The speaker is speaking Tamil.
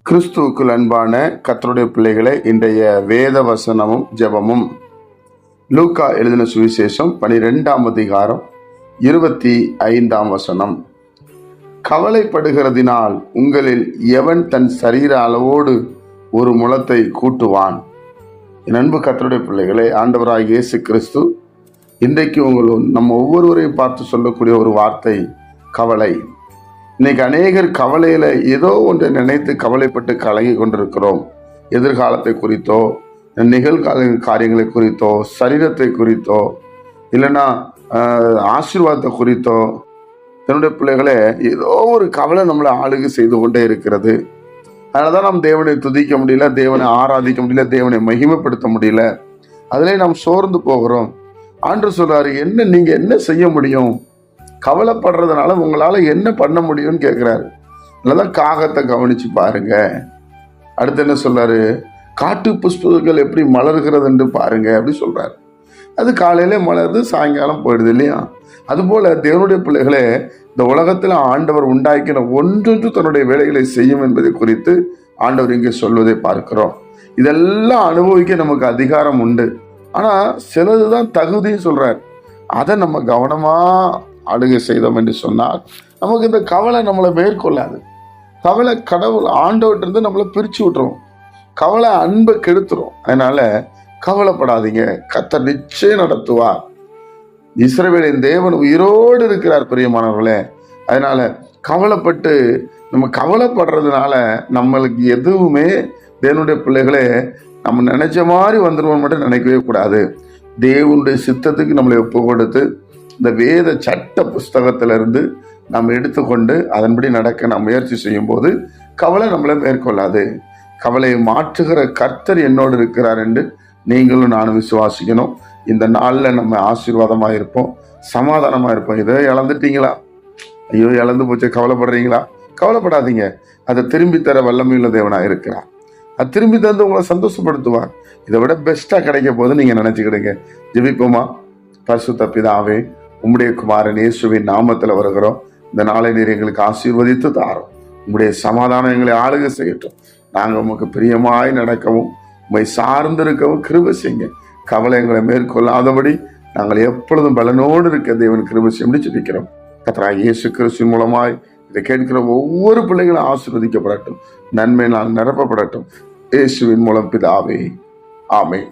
கிறிஸ்துவுக்குள் அன்பான கர்த்தருடைய பிள்ளைகளை, இன்றைய வேத வசனமும் ஜெபமும் லூக்கா எழுதின சுவிசேஷம் 12ஆம் அதிகாரம் 25ஆம் வசனம். கவலைப்படுகிறதினால் உங்களில் எவன் தன் சரீர அளவோடு ஒரு முழத்தை கூட்டுவான்? என் அன்பு கர்த்தருடைய பிள்ளைகளை, ஆண்டவராகிய இயேசு கிறிஸ்து இன்றைக்கு நம்ம ஒவ்வொருவரையும் பார்த்து சொல்லக்கூடிய ஒரு வார்த்தை கவலை. இன்னைக்கு அநேகர் கவலையில ஏதோ ஒன்றை நினைத்து கவலைப்பட்டு கலங்கி கொண்டிருக்கிறோம். எதிர்காலத்தை குறித்தோ, நிகழ்கால காரியங்களை குறித்தோ, சரீரத்தை குறித்தோ, இல்லைன்னா ஆசீர்வாதத்தை குறித்தோ, என்னுடைய பிள்ளைகளே, ஏதோ ஒரு கவலை நம்மளை ஆளுகை செய்து கொண்டே இருக்கிறது. அதனாலதான் நாம் தேவனை துதிக்க முடியல, தேவனை ஆராதிக்க முடியல, தேவனை மகிமைப்படுத்த முடியல. அதிலே நாம் சோர்ந்து போகிறோம். ஆண்டவர் சொல்றாரு, நீங்க என்ன செய்ய முடியும்? கவலைப்படுறதுனால உங்களால என்ன பண்ண முடியும்னு கேட்கிறாரு. அதனாலதான் காகத்தை கவனிச்சு பாருங்க. அடுத்து என்ன சொல்றாரு? காட்டு புஷ்பங்கள் எப்படி மலர்கிறது என்று பாருங்க அப்படி சொல்றாரு. அது காலையில மலருது, சாயங்காலம் போயிடுது இல்லையா? அதுபோல தேவனுடைய பிள்ளைகளே, இந்த உலகத்துல ஆண்டவர் உண்டாக்கின ஒன்றொன்று தன்னுடைய வேலைகளை செய்யும் என்பதை குறித்து ஆண்டவர் இங்கே சொல்வதை பார்க்கிறோம். இதெல்லாம் அனுபவிக்க நமக்கு அதிகாரம் உண்டு. ஆனா சிலதுதான் தகுதின்னு சொல்றாரு. அதை நம்ம கவனமா ஆளுகை செய்தோம் என்று சொன்னால் நமக்கு இந்த கவலை நம்மளை மேற்கொள்ளாது. கவலை கடவுள் ஆண்டவர்கிட்ட நம்மளை பிரிச்சு விட்டுரும். கவலை அன்பை கெடுத்துரும். அதனால கவலைப்படாதீங்க, கர்த்தர் நிச்சயம் நடத்துவார். இஸ்ரவேலின் தேவன் உயிரோடு இருக்கிறார் பிரியமானவர்களே. அதனால கவலைப்பட்டு நம்ம கவலைப்படுறதுனால நம்மளுக்கு எதுவுமே தேவனுடைய பிள்ளைகளே நம்ம நினைச்ச மாதிரி வந்துடுவோம் மட்டும் நினைக்கவே கூடாது. தேவனுடைய சித்தத்துக்கு நம்மளை ஒப்பு கொடுத்து இந்த வேத சட்ட புஸ்தகத்திலிருந்து நாம் எடுத்துக்கொண்டு அதன்படி நடக்க நாம் முயற்சி செய்யும் போது கவலை நம்மளை மேற்கொள்ளாது. கவலையை மாற்றுகிற கர்த்தர் என்னோடு இருக்கிறார் என்று நீங்களும் நானும் விசுவாசிக்கணும். இந்த நாளில் நம்ம ஆசீர்வாதமாக இருப்போம், சமாதானமாக இருப்போம். இதை இழந்துட்டீங்களா? ஐயோ இழந்து போச்சு, கவலைப்படுறீங்களா? கவலைப்படாதீங்க. அதை திரும்பி தர வல்லமையுள்ள தேவனாக இருக்கிறார். அது திரும்பி தந்து உங்களை சந்தோஷப்படுத்துவார். இதை விட பெஸ்ட்டாக கிடைக்க போது நீங்கள் நினச்சிக்கிடுங்க. ஜெபிப்போமா? பரிசுத்த பிதாவே, உம்முடைய குமாரன் இயேசுவின் நாமத்தில் வருகிறோம். இந்த நாளை நீர் எங்களுக்கு ஆசீர்வதித்து தாரோம். உம்முடைய சமாதானம் எங்களை ஆளுகை செய்யட்டும். நாங்கள் உமக்கு பிரியமாய் நடக்கவும், உம்மை சார்ந்திருக்கவும் கிருபை செய்யுங்க. கவலை எங்களை மேற்கொள்ளாதபடி நாங்கள் எப்பொழுதும் பலனோடு இருக்க தேவன் கிருபை செய்ய ஜெபிக்கிறோம். கர்த்தராகிய இயேசு கிறிஸ்துவின் மூலமாய் இதை கேட்கிற ஒவ்வொரு பிள்ளைகளும் ஆசீர்வதிக்கப்படட்டும், நன்மை நாள் நிரப்பப்படட்டும். இயேசுவின் மூலம் பிதாவே, ஆமென்.